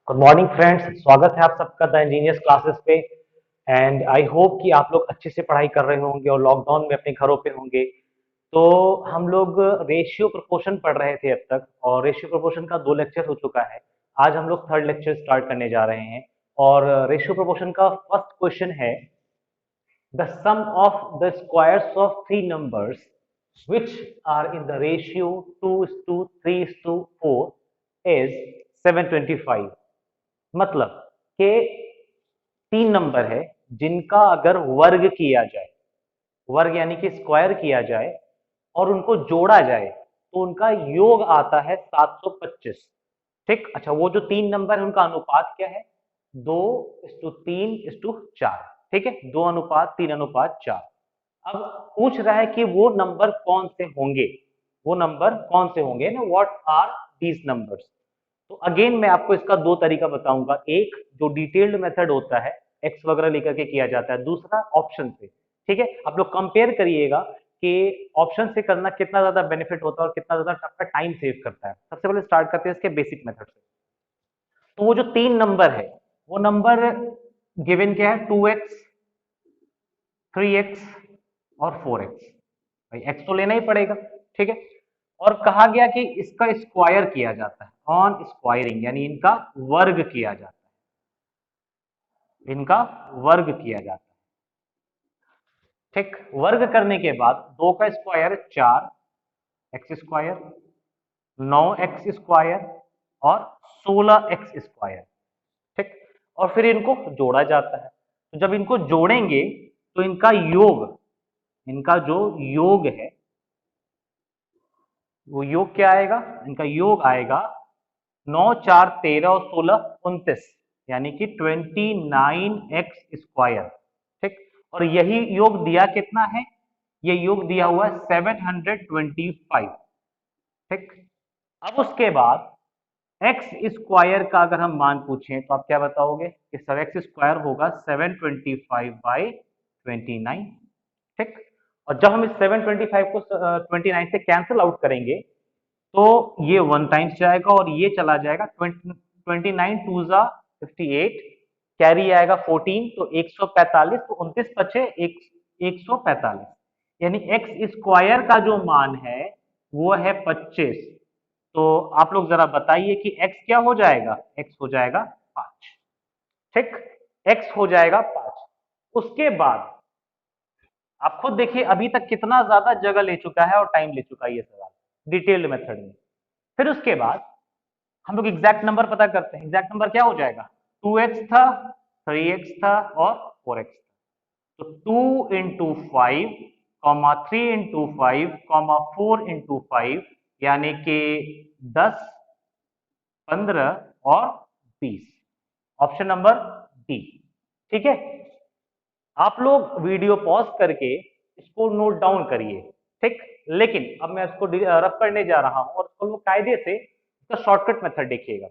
Good morning friends, स्वागत है आप सबका द इंजीनियर्स क्लासेस पे। एंड आई होप कि आप लोग अच्छे से पढ़ाई कर रहे होंगे और लॉकडाउन में अपने घरों पे होंगे। तो हम लोग रेशियो प्रोपोर्शन पढ़ रहे थे अब तक, और रेशियो प्रोपोर्शन का 2 लेक्चर हो चुका है। आज हम लोग थर्ड लेक्चर स्टार्ट करने जा रहे हैं। और रेशियो प्रोपोर्शन का फर्स्ट क्वेश्चन है, the sum of the squares of three numbers which are in the ratio 2 is to 3 is to 4 is 725। मतलब कि तीन नंबर है जिनका अगर वर्ग किया जाए, वर्ग यानी कि स्क्वायर किया जाए और उनको जोड़ा जाए तो उनका योग आता है 725। ठीक, अच्छा, वो जो तीन नंबर है उनका अनुपात क्या है? 2:3:4। ठीक है, 2:3:4। अब पूछ रहा है कि वो नंबर कौन से होंगे, वो नंबर कौन से होंगे ना, व्हाट आर दीज नंबर्स। तो अगेन मैं आपको इसका दो तरीका बताऊंगा। एक जो डिटेल्ड मेथड होता है, एक्स वगैरह लेकर के किया जाता है, दूसरा ऑप्शन से। ठीक है, आप लोग कंपेयर करिएगा कि ऑप्शन से करना कितना ज्यादा बेनिफिट होता है और कितना ज्यादा आपका टाइम सेव करता है। सबसे पहले स्टार्ट करते हैं इसके बेसिक मेथड से। तो वो जो तीन नंबर है, वो नंबर गिवन क्या है? 2x, 3x और 4x। भाई एक्स तो लेना ही पड़ेगा। ठीक है, और कहा गया कि इसका स्क्वायर किया जाता है, ऑन स्क्वायरिंग, यानी इनका वर्ग किया जाता है, इनका वर्ग किया जाता है। ठीक, वर्ग करने के बाद दो का स्क्वायर 4x², 9x² और 16x²। ठीक, और फिर इनको जोड़ा जाता है। तो जब इनको जोड़ेंगे तो इनका योग, इनका जो योग है वो योग क्या आएगा? इनका योग आएगा 9, 4, 13 और 16, 29, यानी कि 29x²। ठीक, और यही योग दिया कितना है? ये योग दिया हुआ है 725। ठीक, अब उसके बाद x² का अगर हम मान पूछें तो आप क्या बताओगे कि सर x² होगा 725/29। ठीक, और जब हम इस 725 को 29 से कैंसिल आउट करेंगे तो ये 1 टाइम्स जाएगा और ये चला जाएगा। 29 2 58, कैरी आएगा 14, तो 145, तो 29 बचे 145, यानी x² का जो मान है वो है 25। तो आप लोग जरा बताइए कि x क्या हो जाएगा? x हो जाएगा 5। ठीक, x हो जाएगा 5। उसके बाद आप खुद देखिए अभी तक कितना ज्यादा जगह ले चुका है और टाइम ले चुका है ये सवाल डिटेल्ड मेथड में। फिर उसके बाद हम लोग एग्जैक्ट नंबर पता करते हैं। एग्जैक्ट नंबर क्या हो जाएगा? 2x था, 3x था और 4x था। तो 2 × 5, 3 × 5, 4 × 5, यानी कि 10, 15 और 20। Option number D. ठीक है, आप लोग वीडियो पॉज करके इसको नोट डाउन करिए। ठीक, लेकिन अब मैं इसको रफ करने जा रहा हूं और इसको लोग कायदे से इसका शॉर्टकट मेथड देखिएगा।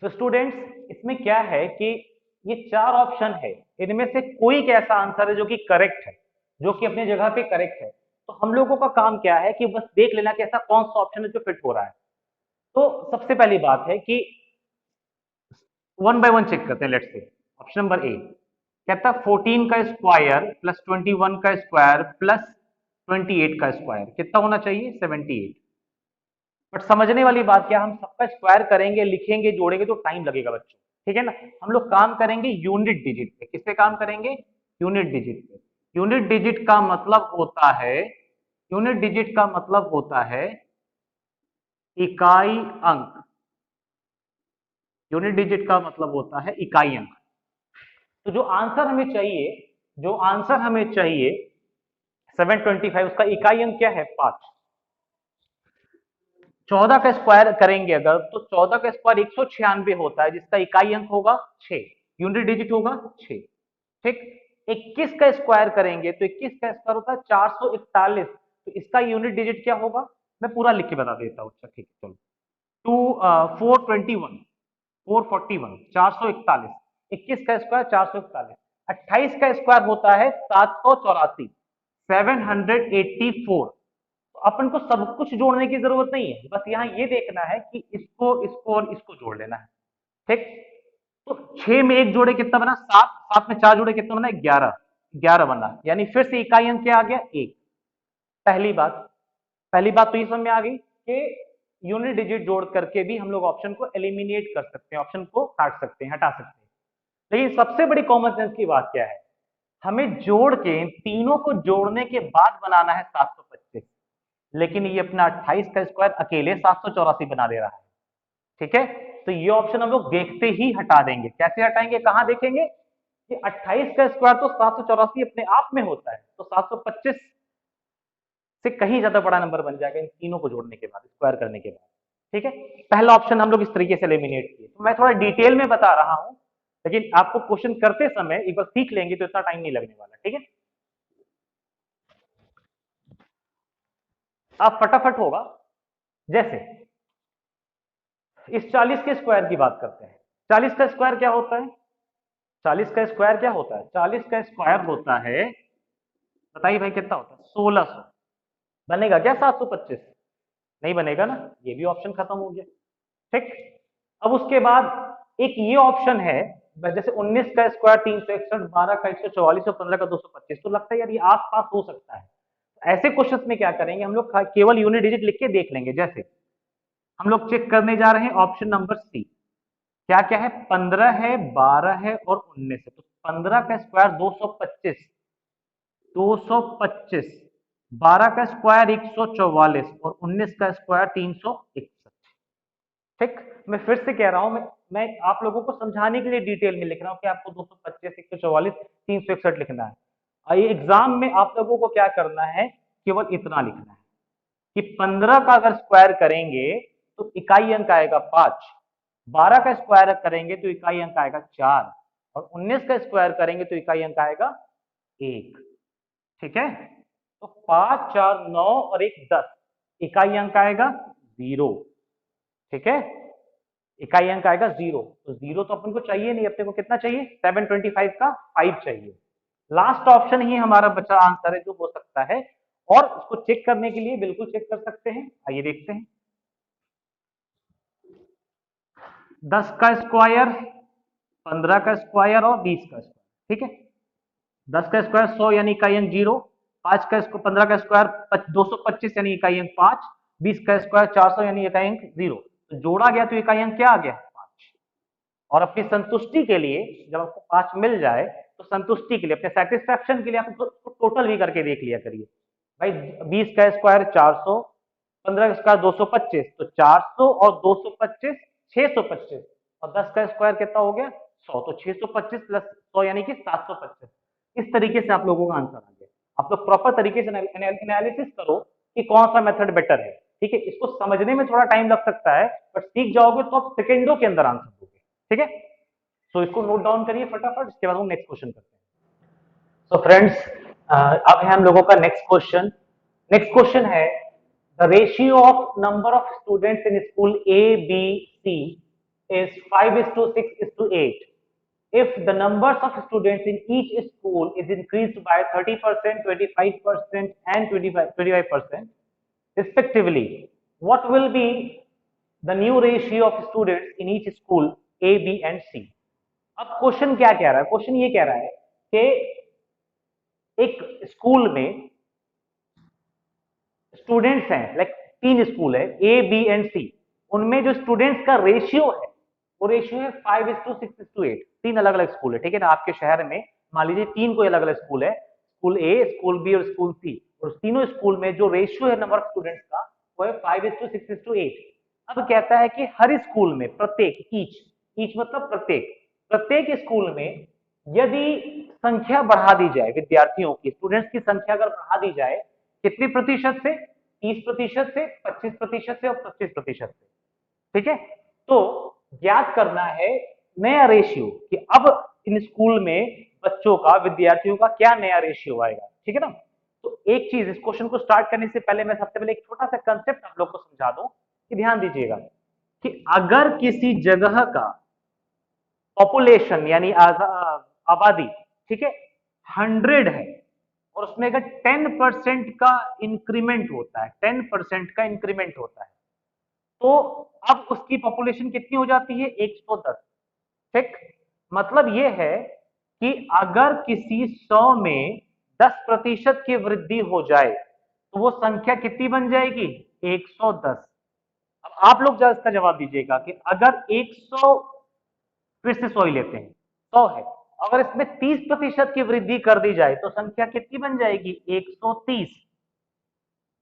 तो स्टूडेंट्स इसमें क्या है कि ये चार ऑप्शन है, इनमें से कोई एक ऐसा आंसर है जो कि करेक्ट है, जो कि अपनी जगह पे करेक्ट है। तो हम लोगों का काम क्या है कि बस देख लेना कि ऐसा कौन सा ऑप्शन है जो फिट हो रहा है। तो सबसे पहली बात है कि वन बाय वन चेक करते हैं। Let's say option number A कहता है 14 का स्क्वायर प्लस 21 का स्क्वायर प्लस 28 का स्क्वायर कितना होना चाहिए? 78। बट समझने वाली बात क्या, हम सबका स्क्वायर करेंगे, लिखेंगे, जोड़ेंगे तो टाइम लगेगा बच्चों। ठीक है ना, हम लोग काम करेंगे यूनिट डिजिट पे। किस पे काम करेंगे? यूनिट डिजिट पे। यूनिट डिजिट का मतलब होता है, यूनिट डिजिट का मतलब होता है इकाई अंक। यूनिट डिजिट का मतलब होता है इकाई अंक। तो जो आंसर हमें चाहिए, जो आंसर हमें चाहिए 725, उसका इकाई अंक क्या है? 5। 14 का स्क्वायर करेंगे अगर तो 14 का स्क्वायर 196 होता है, जिसका इकाई अंक होगा 6, यूनिट डिजिट होगा 6। ठीक, 21 का स्क्वायर करेंगे तो 21 का स्क्वायर होता है 441, तो इसका यूनिट डिजिट क्या होगा? मैं पूरा लिख के बता देता हूँ। अच्छा ठीक है, चलो। 421, 441, 441, 21 का स्क्वायर 441, 28 का स्क्वायर होता है 784, 784। तो अपन को सब कुछ जोड़ने की जरूरत नहीं है, बस यहाँ ये देखना है कि इसको और इसको जोड़ लेना है। ठीक, तो 6 में 1 जोड़े कितना बना 7, 7 में 4 जोड़े कितना बना 11, 11 बना, यानी फिर से इकाई अंक क्या आ गया 1। पहली बात तो ये समझ में आ गई कि यूनिट डिजिट जोड़ करके भी हम लोग ऑप्शन को एलिमिनेट कर सकते हैं, ऑप्शन को काट सकते हैं, हटा सकते हैं। लेकिन सबसे बड़ी कॉमन सेंस की बात क्या है, हमें जोड़ के तीनों को जोड़ने के बाद बनाना है 725, लेकिन ये अपना 28 का स्क्वायर अकेले 784 बना दे रहा है। ठीक है, तो ये ऑप्शन हम लोग देखते ही हटा देंगे। कैसे हटाएंगे, कहां देखेंगे कि 28 का स्क्वायर तो 784 अपने आप में होता है, तो 725 से कहीं ज्यादा बड़ा नंबर बन जाएगा इन तीनों को जोड़ने के बाद, स्क्वायर करने के बाद। ठीक है, पहला ऑप्शन हम लोग इस तरीके से एलिमिनेट किए। तो मैं थोड़ा डिटेल में बता रहा हूं, लेकिन आपको क्वेश्चन करते समय एक बार सीख लेंगे तो इतना टाइम नहीं लगने वाला। ठीक है, आप फटाफट होगा। जैसे इस 40 के स्क्वायर की बात करते हैं। 40 का स्क्वायर क्या होता है, 40 का स्क्वायर क्या होता है, 40 का स्क्वायर होता है, बताइए भाई कितना होता है 1600। बनेगा क्या 725, नहीं बनेगा ना, ये भी ऑप्शन खत्म हो गया। ठीक, अब उसके बाद एक ये ऑप्शन है, जैसे 19 का स्क्वायर 361, 12 का 144 और 15 का 225, तो लगता है यार ये आस पास हो सकता है। ऐसे क्वेश्चंस में क्या करेंगे हम लोग, केवल यूनिट डिजिट लिख के देख लेंगे। जैसे हम लोग चेक करने जा रहे हैं ऑप्शन नंबर सी, क्या क्या है 15 है, 12 है और 19 है। तो 15 का स्क्वायर 225, 225, 12 का स्क्वायर 144 और 19 का स्क्वायर 361। ठीक, मैं फिर से कह रहा हूं, मैं आप लोगों को समझाने के लिए डिटेल में लिख रहा हूं कि आपको 225, 144, 361 लिखना है। ये एग्जाम में आप लोगों को क्या करना है, केवल इतना लिखना है कि 15 का अगर स्क्वायर करेंगे तो इकाई अंक आएगा 5, 12 का स्क्वायर करेंगे तो इकाई अंक आएगा 4 और 19 का स्क्वायर करेंगे तो इकाई अंक आएगा 1। ठीक है, तो 5, 4, 9 और 1, 10, इकाई अंक आएगा 0। ठीक है, इकाई अंक आएगा 0, तो 0 तो अपन को चाहिए नहीं, अपने को कितना चाहिए 725 का 5 चाहिए। लास्ट ऑप्शन ही हमारा बचा आंसर है जो हो सकता है, और इसको चेक करने के लिए बिल्कुल चेक कर सकते हैं। आइए देखते हैं, 10 का स्क्वायर, 15 का स्क्वायर और 20 का स्क्वायर। ठीक है, 10 का स्क्वायर 100 यानी इकाई अंक 0, 5 का 15 का स्क्वायर 225 यानी इकाई अंक 5, 20 का स्क्वायर 400 यानी इकाई अंक 0। तो जोड़ा गया तो इकाई अंक क्या आ गया 5। और अपनी संतुष्टि के लिए जब आपको 5 मिल जाए तो संतुष्टि के लिए, अपने सेटिस्फैक्शन के लिए आप टोटल भी करके देख लिया करिए। भाई 20 का स्क्वायर 400, 15 का स्क्वायर 225, तो 400 और 225 625, और 10 का स्क्वायर कितना हो गया 100, तो 625 प्लस 100 यानी कि 725। इस तरीके से आप लोगों का आंसर आ गया। आप लोग प्रॉपर तरीके से एनालिसिस करो कि कौन सा मेथड बेटर है। ठीक है, इसको समझने में थोड़ा टाइम लग सकता है, बट सीख जाओगे तो आप सेकेंडों के अंदर आंसर दोगे। ठीक है, सो इसको नोट डाउन करिए फटाफट, इसके बाद हम नेक्स्ट क्वेश्चन करते हैं। सो फ्रेंड्स, अब है हम लोगों का नेक्स्ट क्वेश्चन। नेक्स्ट क्वेश्चन है, the ratio of number of students in school A B C is 5:6:8. If the numbers of students in each school is increased by 30%, 25% and 25% respectively, what will be the new ratio of students in each school A, B and C? अब question क्या कह रहा है, question ये कह रहा है कि एक स्कूल में स्टूडेंट्स हैं, लाइक 3 स्कूल है ए बी एंड सी, उनमें जो स्टूडेंट्स का रेशियो है वो रेशियो है 5:6:8। 3 अलग अलग स्कूल है, ठीक है ना, आपके शहर में मान लीजिए 3 कोई अलग अलग स्कूल है, स्कूल ए, स्कूल बी और स्कूल सी, और तीनों स्कूल में जो रेशियो है नंबर ऑफ स्टूडेंट्स का वो है 5:6:8। अब कहता है कि हर स्कूल में प्रत्येक, ईच मतलब प्रत्येक, प्रत्येक स्कूल में यदि संख्या बढ़ा दी जाए, विद्यार्थियों की, स्टूडेंट्स की संख्या अगर बढ़ा दी जाए कितने प्रतिशत से, 30% से, 25% से और 25% से। ठीक है, तो ज्ञात करना है नया रेशियो कि अब इन स्कूल में बच्चों का, विद्यार्थियों का क्या नया रेशियो आएगा। ठीक है ना, तो एक चीज, इस क्वेश्चन को स्टार्ट करने से पहले मैं सबसे पहले एक छोटा सा कंसेप्ट आप लोग को समझा दूं कि ध्यान दीजिएगा कि अगर किसी जगह का पॉपुलेशन यानी आबादी, ठीक है, 100 है और उसमें अगर 10% का इंक्रीमेंट होता है, 10% का इंक्रीमेंट होता है, तो अब उसकी पॉपुलेशन कितनी हो जाती है? 110। ठीक, मतलब ये है कि अगर किसी 100 में 10% की वृद्धि हो जाए तो वो संख्या कितनी बन जाएगी? 110। अब आप लोग इसका जवाब दीजिएगा कि अगर 100, फिर से 100 ही लेते हैं, 100 है, अगर इसमें 30% की वृद्धि कर दी जाए तो संख्या कितनी बन जाएगी? 130।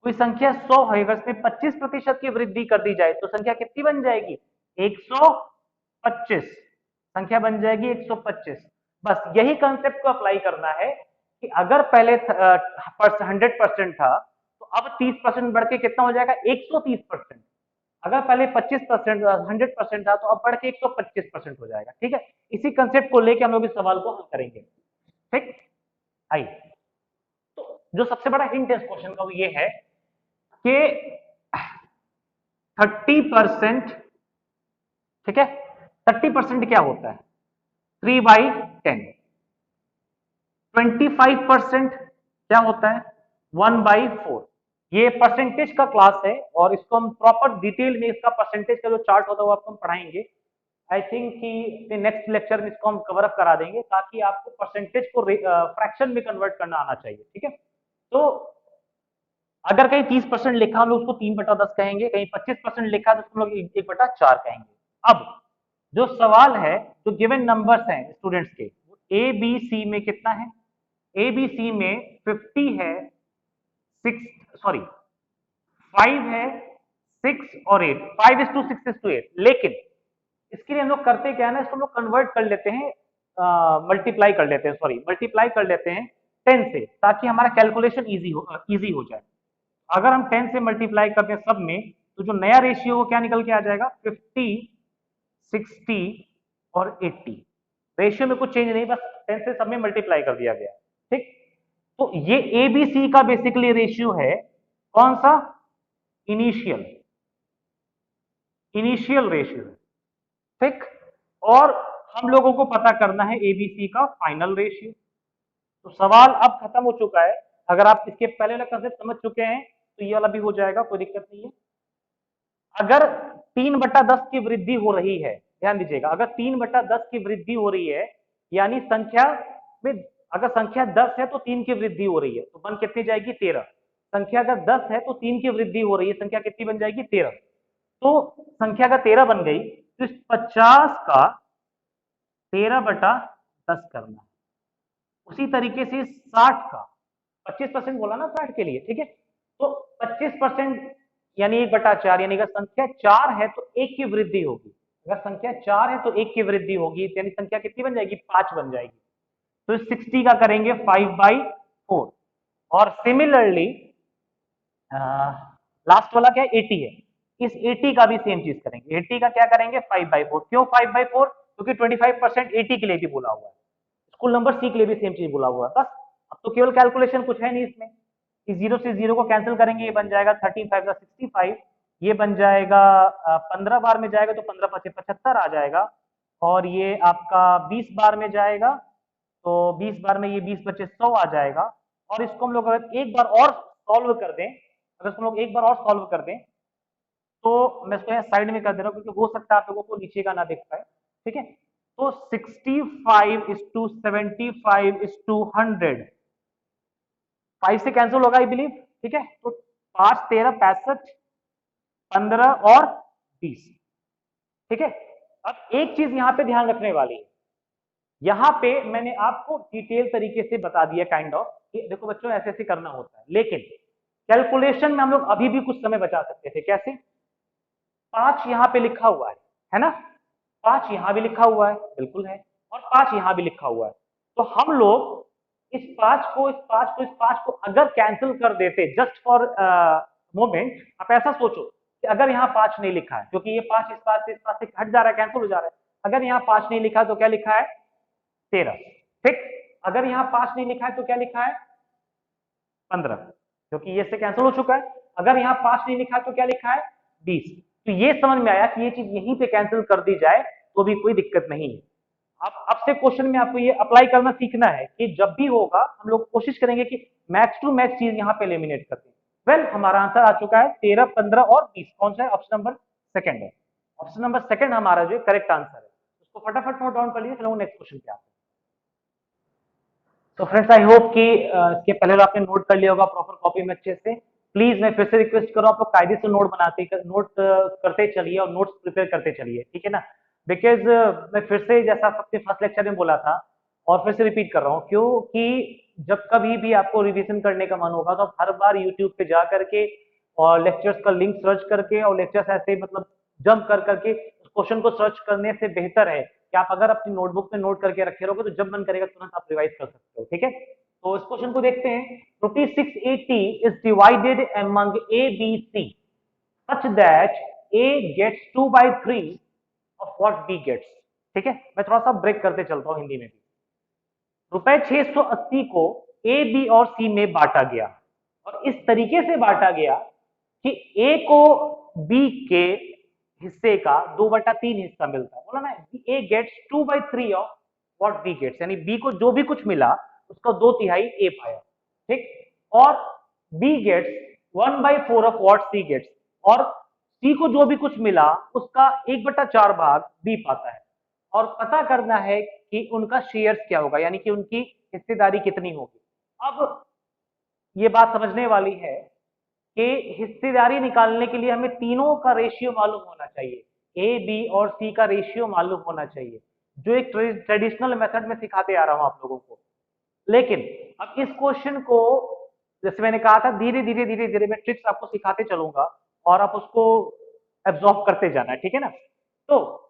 कोई संख्या 100 है, अगर इसमें 25% की वृद्धि कर दी जाए तो संख्या कितनी बन जाएगी? 125। संख्या बन जाएगी 125। बस यही कंसेप्ट को अप्लाई करना है कि अगर पहले 100% था तो अब 30% बढ़ के कितना हो जाएगा? 130%। अगर पहले 25% 100% था तो अब बढ़ के 125% हो जाएगा। ठीक है, इसी कंसेप्ट को लेकर हम लोग इस सवाल को हल करेंगे। ठीक, आइए, तो जो सबसे बड़ा हिंट है इस क्वेश्चन का वो ये है कि 30%, ठीक है, 30% क्या होता है? 3/10। 25% क्या होता है? 1/4। ये परसेंटेज का क्लास है और इसको हम प्रॉपर डिटेल में इसका परसेंटेज का जो चार्ट होता है वो आपको हम पढ़ाएंगे। आई थिंक कि नेक्स्ट लेक्चर में इसको हम कवर अप करा देंगे ताकि आपको परसेंटेज को फ्रैक्शन में कन्वर्ट करना आना चाहिए। ठीक है, तो अगर कहीं 30% लिखा हम लोग उसको 3/10 कहेंगे, कहीं 25% लिखा तो उसको हम लोग 1/4 कहेंगे। अब जो सवाल है, जो गिवन नंबर्स हैं स्टूडेंट्स के, ए बी सी में कितना है? ए बी सी में 50 है, 6 सॉरी 5 है, 6 और 8, 5:6:8। लेकिन इसके लिए हम लोग करते क्या है ना, इसको हम लोग कन्वर्ट कर लेते हैं, मल्टीप्लाई कर लेते हैं, सॉरी मल्टीप्लाई कर लेते हैं 10 से, ताकि हमारा कैलकुलेशन इजी हो जाए। अगर हम 10 से मल्टीप्लाई करते हैं सब में तो जो नया रेशियो वो क्या निकल के आ जाएगा? 50, 60 और 80। रेशियो में कुछ चेंज नहीं, बस 10 से सब में मल्टीप्लाई कर दिया गया। ठीक, तो ये एबीसी का बेसिकली रेशियो है, कौन सा? इनिशियल, इनिशियल रेशियो है। ठीक, और हम लोगों को पता करना है एबीसी का फाइनल रेशियो। तो सवाल अब खत्म हो चुका है। अगर आप इसके पहले वाला कंसेप्ट समझ चुके हैं तो ये वाला भी हो जाएगा, कोई दिक्कत नहीं है। अगर 3/10 की वृद्धि हो रही है, ध्यान दीजिएगा, अगर 3/10 की वृद्धि हो रही है यानी संख्या में, अगर संख्या 10 है तो 3 की वृद्धि हो रही है तो बन कितनी जाएगी? 13। संख्या अगर 10 है तो 3 की वृद्धि हो रही है, संख्या कितनी बन जाएगी? 13। तो संख्या अगर 13 बन गई तो इस 50 का 13/10 करना है। उसी तरीके से 60 का 25% बोला ना 60 के लिए, ठीक है, तो 25% यानी 1/4, यानी अगर संख्या 4 है तो 1 की वृद्धि होगी। अगर संख्या 4 है तो 1 की वृद्धि होगी, यानी संख्या कितनी बन जाएगी? 5 बन जाएगी। तो इस 60 का करेंगे 5/4। और सिमिलरली लास्ट वाला क्या है? 80 है, इस 80 का भी सेम चीज करेंगे। 80 का क्या करेंगे? 5/4। क्यों 5/4? क्योंकि 25% 80 के लिए भी बोला हुआ है, स्कूल नंबर सी के लिए भी सेम चीज बोला हुआ है। बस अब तो केवल कैलकुलेशन, कुछ है नहीं इसमें। इस 0 से 0 को कैंसिल करेंगे, ये बन जाएगा 13×5 65, ये बन जाएगा 15 बार में जाएगा तो 15×5 75 आ जाएगा, और ये आपका 20 बार में जाएगा तो 20 बार में ये 20×5 100 आ जाएगा। और इसको हम लोग अगर एक बार और सॉल्व कर दें, अगर इसको हम लोग एक बार और सॉल्व कर दें तो मैं इसको यहाँ साइड में कर दे रहा हूँ क्योंकि हो सकता है आप लोगों को नीचे का ना दिख पाए। ठीक है, तो 65:75:100, 5 से कैंसिल होगा आई बिलीव। ठीक है, तो 5 13 65, 15 और 20। ठीक है, अब एक चीज यहां पे ध्यान रखने वाली है, यहां पे मैंने आपको डिटेल तरीके से बता दिया काइंड ऑफ कि देखो बच्चों ऐसे ऐसे करना होता है, लेकिन कैलकुलेशन में हम लोग अभी भी कुछ समय बचा सकते थे। कैसे? 5 यहां पे लिखा हुआ है ना, 5 यहां भी लिखा हुआ है, बिल्कुल है, और 5 यहां भी लिखा हुआ है। तो हम लोग इस 5 को, इस 5 को, इस 5 को अगर कैंसिल कर देते, जस्ट फॉर मोमेंट, आप ऐसा सोचो कि अगर यहाँ 5 नहीं लिखा है, क्योंकि ये 5 इस 5 से, इस 5 से हट जा रहा है, कैंसिल हो जा रहा है, अगर यहाँ 5 नहीं लिखा है तो क्या लिखा है? 13। ठीक, अगर यहाँ 5 नहीं लिखा है तो क्या लिखा है? 15, क्योंकि ये से कैंसिल हो चुका है। अगर यहाँ 5 नहीं लिखा है तो क्या लिखा है? 20। तो ये समझ में आया कि ये चीज यहीं पे कैंसिल कर दी जाए तो भी कोई दिक्कत नहीं है। अब से क्वेश्चन में आपको ये अप्लाई करना सीखना है कि जब भी होगा हम लोग कोशिश करेंगे कि मैक्स टू मैक्स चीज यहाँ पे एलिमिनेट करते हैं। वेल हमारा आंसर आ चुका है 13, 15 और 20। कौन सा है? ऑप्शन नंबर सेकंड है। ऑप्शन नंबर सेकंड हमारा जो करेक्ट आंसर है। उसको फटाफट नोट डाउन कर लीजिए, चलो नेक्स्ट क्वेश्चन पे आते हैं। तो फ्रेंड्स आई होप कि इसके पहले तो आपने नोट कर लिया होगा प्रॉपर कॉपी में अच्छे से। प्लीज मैं फिर से रिक्वेस्ट करूँ, आप लोग कायदे से नोट नोट करते चलिए और नोट्स प्रिपेयर करते चलिए, ठीक है ना। बिकॉज मैं फिर से जैसा अपने फर्स्ट लेक्चर में बोला था और फिर से रिपीट कर रहा हूँ, क्योंकि जब कभी भी आपको रिवीजन करने का मन होगा तो आप हर बार यूट्यूब पे जा करके और लेक्चर्स का लिंक सर्च करके और लेक्चर्स ऐसे मतलब जंप कर करके क्वेश्चन को सर्च करने से बेहतर है कि आप अगर अपनी नोटबुक में नोट करके रखे रहोगे तो जब मन करेगा तुरंत आप रिवाइज कर सकते हो, ठीक है। तो इस क्वेश्चन को देखते हैं। ₹680 is divided among A B C such that A gets 2/3 of what B gets. ठीक है, मैं थोड़ा सा ब्रेक करते चलता हूं हिंदी में भी। ₹680 को ए बी और सी में बांटा गया और इस तरीके से बांटा गया कि ए को बी के हिस्से का 2/3 हिस्सा मिलता है। बोला ना, A gets 2/3 of what B gets, यानी बी को जो भी कुछ मिला उसका 2/3 ए पाया, ठीक। और B gets 1/4 of what C gets, और सी को जो भी कुछ मिला उसका 1/4 भाग बी पाता है। और पता करना है कि उनका शेयर्स क्या होगा, यानी कि उनकी हिस्सेदारी कितनी होगी। अब ये बात समझने वाली है कि हिस्सेदारी निकालने के लिए हमें तीनों का रेशियो मालूम होना चाहिए, ए बी और सी का रेशियो मालूम होना चाहिए, जो एक ट्रेडिशनल मेथड में सिखाते आ रहा हूं आप लोगों को। लेकिन अब इस क्वेश्चन को, जैसे मैंने कहा था, धीरे धीरे धीरे धीरे मैं ट्रिक्स आपको सिखाते चलूंगा और आप उसको एब्जॉर्ब करते जाना है, ठीक है ना। तो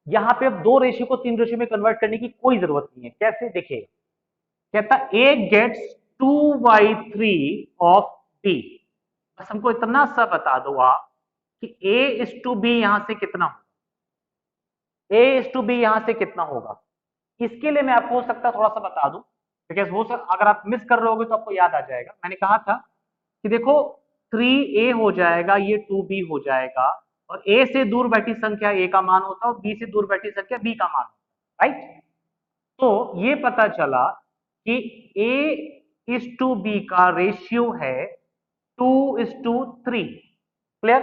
यहाँ पे अब 2 रेशियो को 3 रेशियो में कन्वर्ट करने की कोई जरूरत नहीं है। कैसे? देखिए, कहता ए गेट्स 2/3 ऑफ बी। बस हमको इतना सा बता दो आप कि ए इज टू बी यहां से कितना होगा, ए इज टू बी यहां से कितना होगा। इसके लिए मैं आपको हो सकता थोड़ा सा बता दूं, बिकॉज हो सकता अगर आप मिस कर रहे होगे तो आपको याद आ जाएगा। मैंने कहा था कि देखो 3a हो जाएगा, ये 2b हो जाएगा, और a से दूर बैठी संख्या a का मान होता है और b से दूर बैठी संख्या b का मान होता है, राइट। तो ये पता चला कि a इज टू b का रेशियो है 2:3। क्लियर?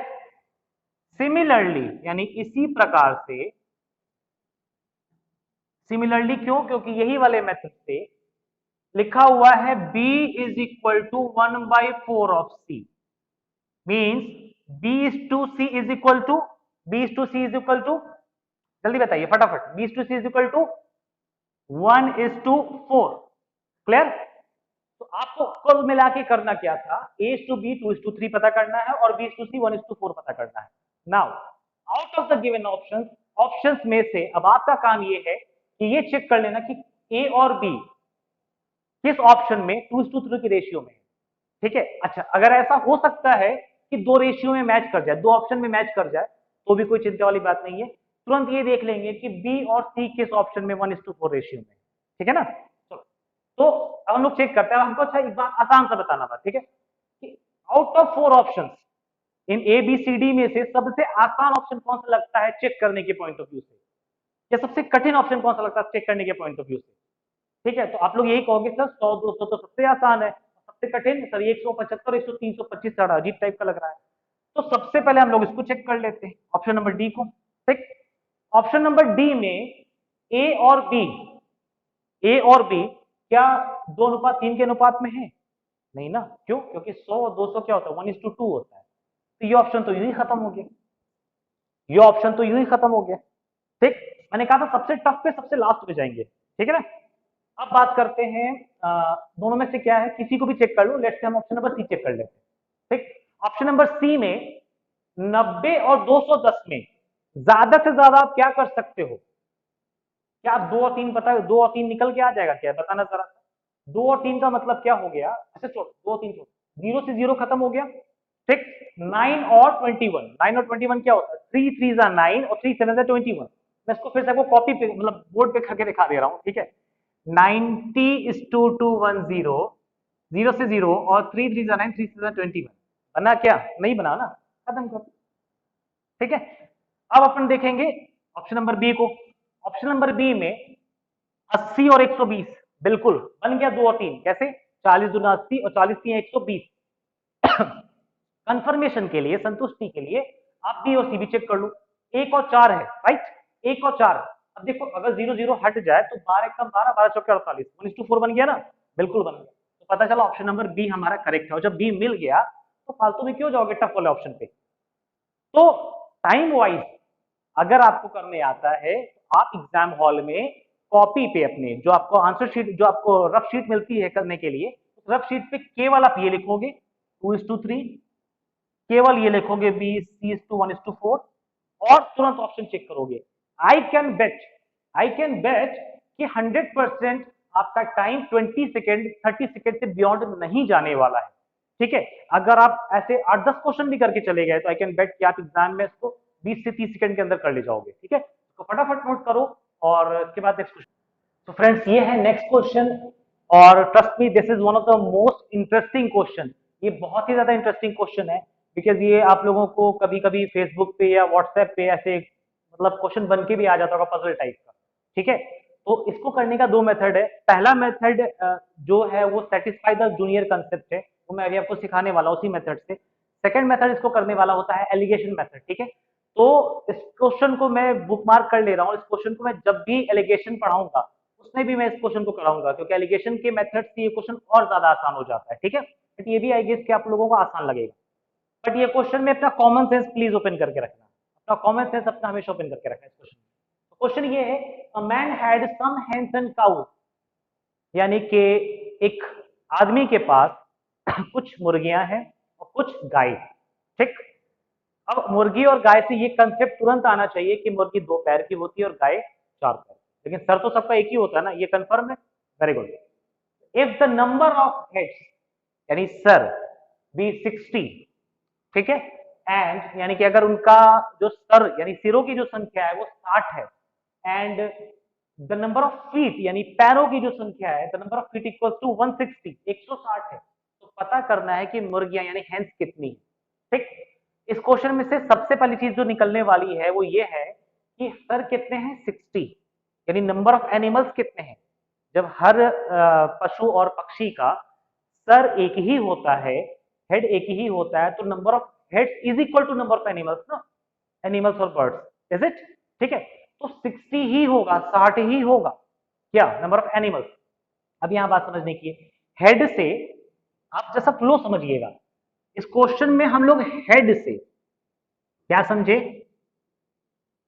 सिमिलरली, यानी इसी प्रकार से, सिमिलरली क्यों? क्योंकि यही वाले मेथड से लिखा हुआ है b is equal to 1/4 of c, means b is to c is equal to, b is to c is equal to, जल्दी बताइए फटाफट, b is to c is equal to 1:4। Clear? तो आपको कुल मिला के करना क्या था, a इज टू b 2:3 पता करना है और b इज टू c 1:4 पता करना है। Now out of the given options में से अब आपका काम ये है कि ये चेक कर लेना कि a और b किस ऑप्शन में 2:3 की रेशियो में, ठीक है। अच्छा, अगर ऐसा हो सकता है कि 2 रेशियो में मैच कर जाए, 2 ऑप्शन में मैच कर जाए, तो भी कोई चिंता वाली बात नहीं है। तुरंत ये देख लेंगे कि बी और सी किस ऑप्शन में 1:4 रेशियो में, ठीक है ना। चलो, तो अब हम लोग चेक करते हैं। हमको अच्छा एक बात आसान सा बताना बात, ठीक है, कि आउट ऑफ 4 ऑप्शन इन ए बी सी डी में से सबसे आसान ऑप्शन कौन सा लगता है चेक करने के पॉइंट ऑफ व्यू से, या सबसे कठिन ऑप्शन कौन सा लगता है चेक करने के पॉइंट ऑफ व्यू से? ठीक है, तो आप लोग यही कहोगे सर 100-200 तो सबसे आसान है, सबसे कठिन सर 175 100 325 सारा अजीब टाइप का लग रहा है। तो सबसे पहले हम लोग इसको चेक कर लेते हैं, ऑप्शन नंबर डी को, ठीक। ऑप्शन नंबर डी में ए और बी, ए और बी क्या 2:3 के अनुपात में है? नहीं ना, क्यों? क्योंकि 100 और 200 क्या होता है, 1:2 होता है। तो ये ऑप्शन तो यूं ही खत्म हो गया, ये ऑप्शन तो यूं ही खत्म हो गया, ठीक। मैंने कहा था सबसे टफ पे सबसे लास्ट में जाएंगे, ठीक है ना। अब बात करते हैं दोनों में से क्या है, किसी को भी चेक कर लो। लेट्स से हम ऑप्शन नंबर सी चेक कर लेते हैं, ठीक। ऑप्शन नंबर सी में 90 और 210 में ज्यादा से ज्यादा आप क्या कर सकते हो? क्या आप 2 और 3 पता, 2 और 3 निकल के आ जाएगा क्या, बताना जरा। 2 और 3 का मतलब क्या हो गया? अच्छा छोड़, 2 और 3 छोड़, 0 से 0 खत्म हो गया, ठीक। 9 और 21, 9 और 21 क्या होता है? 3 3 9 और 3 7 21। मैं इसको फिर से आपको कॉपी पे मतलब बोर्ड पे करके दिखा दे रहा हूँ, ठीक है। 90:210, 0 से 0 और 3 3 9 3 7 21। बना क्या? नहीं बना ना, खत्म कर, ठीक है। अब अपन देखेंगे ऑप्शन नंबर बी को। ऑप्शन नंबर बी में 80 और 120, बिल्कुल बन गया 2 और 3, कैसे? 40 दूना 80 और 40 3 120। कंफर्मेशन के लिए, संतुष्टि के लिए आप बी और सी भी चेक कर लो। 1 और 4 है, राइट? 1 और 4, अब देखो अगर 0 0 हट जाए तो 12 कम 12, 12 चौके 48, 1:4 बन गया ना, बिल्कुल बन गया। तो पता चला ऑप्शन नंबर बी हमारा करेक्ट है। और जब बी मिल गया तो फालतू में क्यों जाओगे टफ वाले ऑप्शन पे। तो टाइम वाइज अगर आपको करने आता है तो आप एग्जाम हॉल में कॉपी पे अपने जो आपको आंसर शीट, जो आपको रफ शीट मिलती है करने के लिए, रफ शीट पे केवल आप ये लिखोगे 2:3, केवल ये लिखोगे बी सी 1:4 और तुरंत ऑप्शन चेक करोगे। I can bet, I can bet कि 100% आपका टाइम 20 सेकेंड 30 सेकेंड से बियॉन्ड नहीं जाने वाला है। ठीक है, अगर आप ऐसे 8-10 क्वेश्चन भी करके चले गए तो आई कैन बेट कि आप एग्जाम में इसको 20 से 30 सेकंड के अंदर कर ले जाओगे। ठीक है, तो फटाफट नोट करो और इसके बाद नेक्स्ट क्वेश्चन। तो फ्रेंड्स ये है नेक्स्ट क्वेश्चन, और trust me this is one of the most interesting question. ये बहुत ही ज्यादा इंटरेस्टिंग क्वेश्चन है, बिकॉज ये आप लोगों को कभी कभी फेसबुक पे या व्हाट्सएप पे ऐसे मतलब क्वेश्चन बन के भी आ जाता होगा पजल टाइप का। ठीक है, तो इसको करने का 2 मेथड है। पहला मेथड जो है वो सेटिस्फाई द जूनियर कंसेप्ट है, वो मैं अभी आपको सिखाने वाला हूँ उसी मेथड से। सेकंड मेथड इसको करने वाला होता है एलिगेशन मेथड। ठीक है, तो इस क्वेश्चन को मैं बुक मार्क कर ले रहा हूँ, इस क्वेश्चन को मैं जब भी एलिगेशन पढ़ाऊंगा उसमें भी मैं इस क्वेश्चन को कराऊंगा, क्योंकि एलिगेशन के मेथड से ये क्वेश्चन और ज्यादा आसान हो जाता है। ठीक है, बट ये भी आई गेस कि आप लोगों को आसान लगेगा। बट ये क्वेश्चन में अपना कॉमन सेंस प्लीज ओपन करके रखना, अपना कॉमन सेंस अपना हमेशा ओपन करके रखना इस क्वेश्चन। क्वेश्चन ये है, a man had some hens and cows, यानी कि एक आदमी के पास कुछ मुर्गियां हैं और कुछ गाय। ठीक, अब मुर्गी और गाय से ये कंसेप्ट तुरंत आना चाहिए कि मुर्गी 2 पैर की होती है और गाय 4 पैर, लेकिन सर तो सबका एक ही होता है ना, ये कंफर्म है। Very good. If the number of heads यानी सर बी 60, ठीक है, एंड यानी कि अगर उनका जो सर यानी सिरों की जो संख्या है वो 60 है, and the number of feet यानी पैरों की जो संख्या है, the number of feet equal to 160, 160 है, तो पता करना है कि मुर्गियां यानी हेंस कितनी है। ठीक, इस क्वेश्चन में से सबसे पहली चीज जो निकलने वाली है वो ये है कि सर कितने हैं 60, यानी नंबर ऑफ एनिमल्स कितने हैं। जब हर पशु और पक्षी का सर एक ही होता है, हेड एक ही होता है, तो number of heads is equal to number of animals ना, एनिमल्स और बर्ड्स, इज इट? ठीक है, तो 60 ही होगा, 60 ही होगा क्या नंबर ऑफ एनिमल्स। अब यहां बात समझने की है, हेड से आप जैसा फ्लो समझिएगा, इस क्वेश्चन में हम लोग हेड से क्या समझे,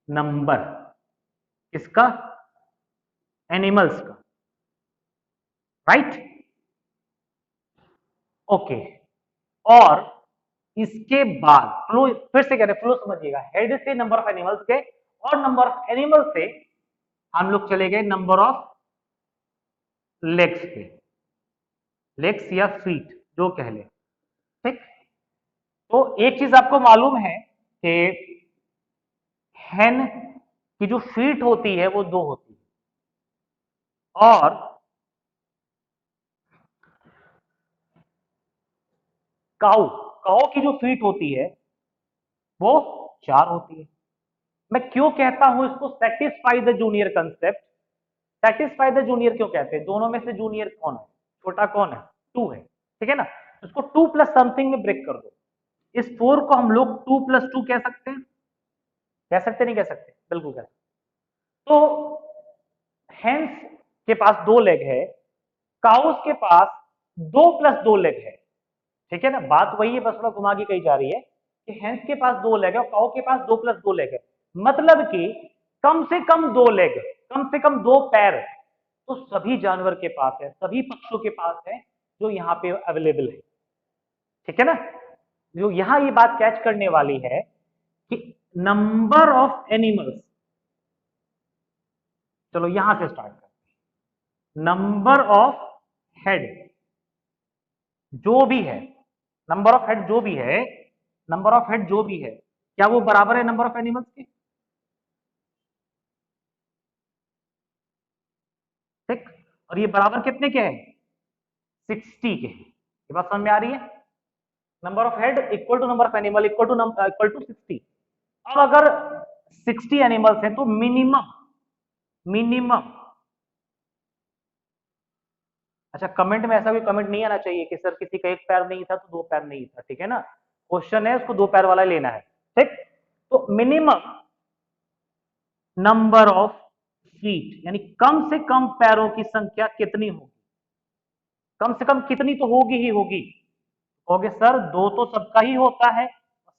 नंबर किसका, एनिमल्स का, राइट? ओके, और इसके बाद फ्लो, फिर से कह रहे फ्लो समझिएगा, हेड से नंबर ऑफ एनिमल्स के, और नंबर ऑफ एनिमल्स से हम लोग चले गए नंबर ऑफ लेग्स पे, लेग्स या फीट जो कह ले। ठीक, तो एक चीज आपको मालूम है कि हेन की जो फीट होती है वो 2 होती है, और काऊ, काऊ की जो फीट होती है वो 4 होती है। मैं क्यों कहता हूं इसको satisfy the junior concept, satisfy the junior क्यों कहते हैं, दोनों में से जूनियर कौन है, छोटा कौन है, 2 है। ठीक है ना, इसको 2 प्लस समथिंग में ब्रेक कर दो, इस 4 को हम लोग 2 + 2 कह सकते हैं, कह सकते नहीं कह सकते, बिल्कुल कह सकते। तो हेंस के पास 2 लेग है, काउस के पास 2 + 2 लेग है। ठीक है ना, बात वही है, बस थोड़ा घुमा के कही जा रही है कि हेंस के पास 2 लेग है और काउ के पास 2 + 2 लेग है, मतलब कि कम से कम 2 लेग, कम से कम 2 पैर तो सभी जानवर के पास है, सभी पक्षियों के पास है जो यहाँ पे अवेलेबल है। ठीक है ना, जो यहां ये बात कैच करने वाली है कि नंबर ऑफ एनिमल्स, चलो यहां से स्टार्ट करते हैं, नंबर ऑफ हेड जो भी है, नंबर ऑफ हेड जो भी है, नंबर ऑफ हेड जो भी है, क्या वो बराबर है नंबर ऑफ एनिमल्स के? ठीक, और ये बराबर कितने के हैं, 60 के। ये बात समझ में आ रही है, number of head equal to number of animal equal to 60। अब अगर 60 एनिमल्स हैं तो मिनिमम मिनिमम। अच्छा, कमेंट में ऐसा कोई कमेंट नहीं आना चाहिए कि सर किसी का एक पैर नहीं था तो दो पैर नहीं था, ठीक है ना। क्वेश्चन है उसको दो पैर वाला लेना है, ठीक। तो मिनिमम नंबर ऑफ फीट यानी कम से कम पैरों की संख्या कितनी होगी, कम से कम कितनी तो होगी ही होगी। कहोगे सर दो तो सबका ही होता है,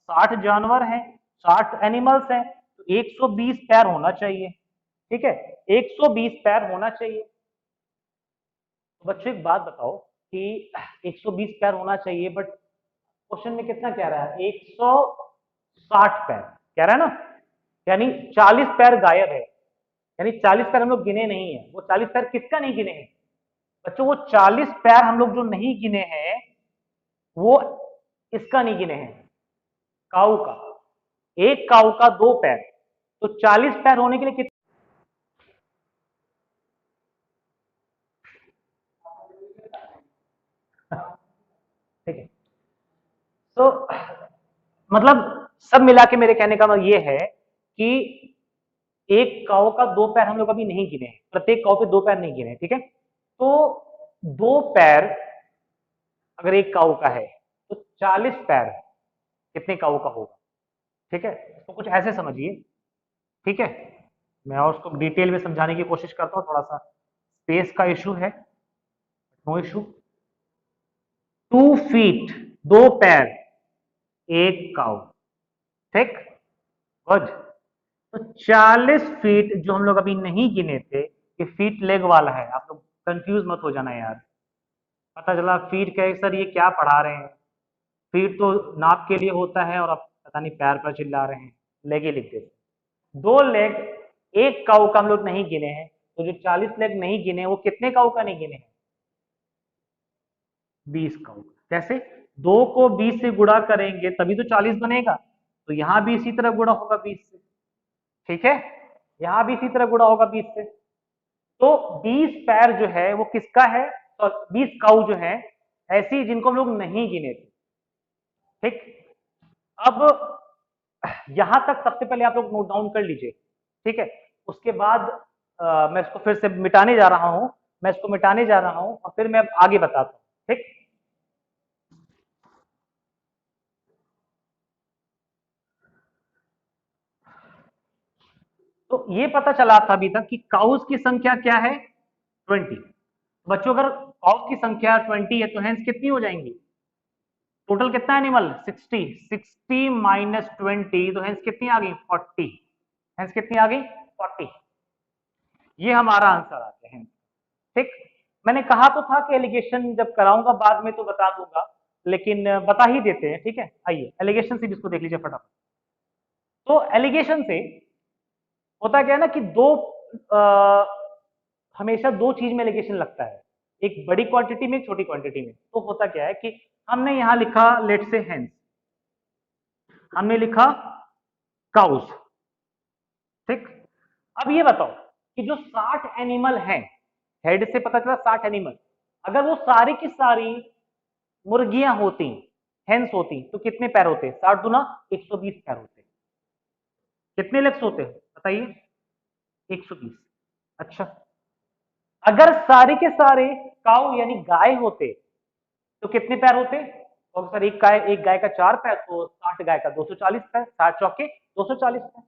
60 जानवर हैं, 60 एनिमल्स हैं, तो 120 पैर होना चाहिए, ठीक है, 120 पैर होना चाहिए। तो बच्चों एक बात बताओ कि 120 पैर होना चाहिए, बट क्वेश्चन में कितना कह रहा है, 160 पैर कह रहा है ना, यानी 40 पैर गायब है, यानी 40 पैर हम लोग गिने नहीं है। वो 40 पैर किसका नहीं गिने हैं बच्चों, वो 40 पैर हम लोग जो नहीं गिने हैं वो इसका नहीं गिने हैं, काऊ का। एक काऊ का दो पैर, तो 40 पैर होने के लिए कितने, ठीक है। तो मतलब सब मिला के मेरे कहने का मतलब ये है कि एक काऊ का दो पैर हम लोग अभी नहीं गिने हैं, प्रत्येक काऊ पे दो पैर नहीं गिने हैं, ठीक है। तो दो पैर अगर एक काऊ का है तो 40 पैर कितने काऊ का होगा, ठीक है। तो कुछ ऐसे समझिए, ठीक है। मैं और उसको डिटेल में समझाने की कोशिश करता हूँ, थोड़ा सा स्पेस का इशू है, नो इशू। 2 फीट दो पैर एक काऊ, ठीक, गुड। तो 40 फीट जो हम लोग अभी नहीं गिने थे, ये फीट लेग वाला है, आप लोग कंफ्यूज मत हो जाना यार। पता चला फीट कहे सर ये क्या पढ़ा रहे हैं, फीट तो नाप के लिए होता है और आप पता नहीं पैर पर चिल्ला रहे हैं, लेग ही लिख देते। दो लेग एक काऊ का हम लोग नहीं गिने हैं, तो जो 40 लेग नहीं गिने वो कितने काऊ का नहीं गिने हैं, 20 काऊ का। कैसे, दो को 20 से गुणा करेंगे तभी तो 40 बनेगा, तो यहां भी इसी तरह गुणा होगा 20 से, ठीक है, यहां भी इसी तरह गुणा होगा 20 से। तो 20 पैर जो है वो किसका है, तो 20 काऊ जो है ऐसी जिनको हम लोग नहीं गिने थे, ठीक। अब यहां तक सबसे पहले आप लोग नोट डाउन कर लीजिए, ठीक है। उसके बाद मैं इसको फिर से मिटाने जा रहा हूं, मैं इसको मिटाने जा रहा हूं और फिर मैं आगे बताता हूं, ठीक। तो ये पता चला था अभी तक कि काउस की संख्या क्या है, 20। बच्चों अगर काउस की संख्या 20 है तो हेंस कितनी हो जाएंगी, टोटल कितना एनिमल 60, 60 माइनस 20, तो हेंस कितनी आ गई 40, हेंस कितनी आ गई 40। ये हमारा आंसर आ गया है, ठीक। मैंने कहा तो था कि एलिगेशन जब कराऊंगा बाद में तो बता दूंगा, लेकिन बता ही देते हैं, ठीक है। आइए एलिगेशन से भी इसको देख लीजिए फटाफट। तो एलिगेशन से होता क्या है ना कि हमेशा दो चीज में एलिगेशन लगता है, एक बड़ी क्वांटिटी में एक छोटी क्वांटिटी में। तो होता क्या है कि हमने यहां लिखा लेट से हेंस, हमने लिखा काउस, ठीक। अब ये बताओ कि जो 60 एनिमल हैं, हेड से पता चला 60 एनिमल, अगर वो सारी की सारी मुर्गियां होती, हेंस होती, तो कितने पैर होते, 60 गुना 120 पैर होते। कितने लेग्स होते बताइए, 120। अच्छा, अगर सारे के सारे काउ यानी गाय होते तो कितने पैर होते, तो सर एक गाय का 4 पैर, तो 60 गाय का 240 पैर, 60 चौके 240 पैर,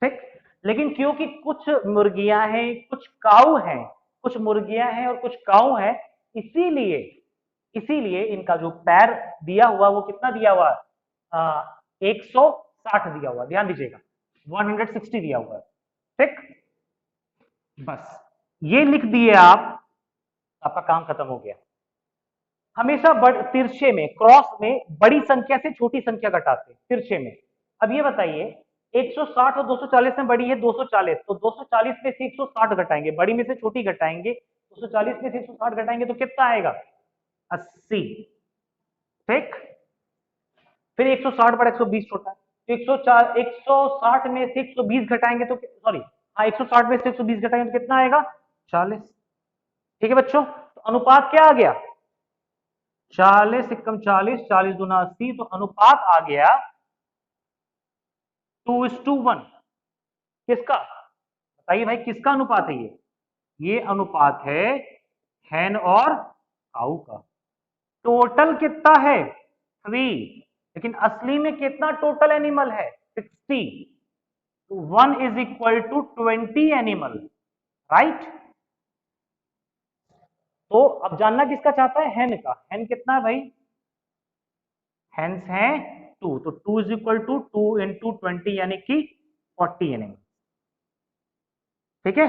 ठीक। लेकिन क्योंकि कुछ मुर्गियां हैं कुछ काऊ हैं, कुछ मुर्गियां हैं और कुछ काऊ हैं, इसीलिए इसीलिए इनका जो पैर दिया हुआ वो कितना दिया हुआ, 160 दिया हुआ, ध्यान दीजिएगा 160 दिया हुआ है, ठीक। बस ये लिख दिए आप, आपका काम खत्म हो गया। हमेशा तिरछे में क्रॉस में बड़ी संख्या से छोटी संख्या घटाते हैं तिरछे में। अब ये बताइए 160 और 240 में बड़ी है 240, तो 240 में से 160 घटाएंगे, बड़ी में से छोटी घटाएंगे, 240 में से 160 घटाएंगे तो कितना आएगा 80, ठीक। फिर 160 बड़ा 120 छोटा है, तो 104 160 में से 120 घटाएंगे तो सॉरी, हाँ 160 में से 120 घटाएंगे तो कितना आएगा 40, ठीक है बच्चों। तो अनुपात क्या आ गया, 40 एकम 40, 40 दूना 80, तो अनुपात आ गया 2:1, किसका बताइए भाई किसका अनुपात है ये अनुपात है हैन और काऊ का। टोटल कितना है 3, लेकिन असली में कितना टोटल एनिमल है 60, तो 1 is equal to 20 animal, right. तो अब जानना किसका चाहता है, हैन का। हैन कितना है भाई, हैंस है 2, तो 2 इज इक्वल टू 2 इंटू 20 यानी कि 40 एनिमल। ठीक है,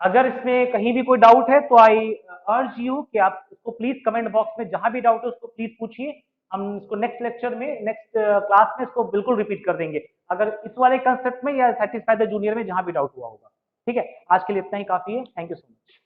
अगर इसमें कहीं भी कोई डाउट है तो आई अर्ज यू कि आप इसको प्लीज कमेंट बॉक्स में जहां भी डाउट है उसको प्लीज पूछिए। हम इसको नेक्स्ट लेक्चर में, नेक्स्ट क्लास में इसको बिल्कुल रिपीट कर देंगे, अगर इस वाले कंसेप्ट में या सेटिस्फाई द जूनियर में जहां भी डाउट हुआ होगा। ठीक है, आज के लिए इतना ही काफी है। Thank you so much.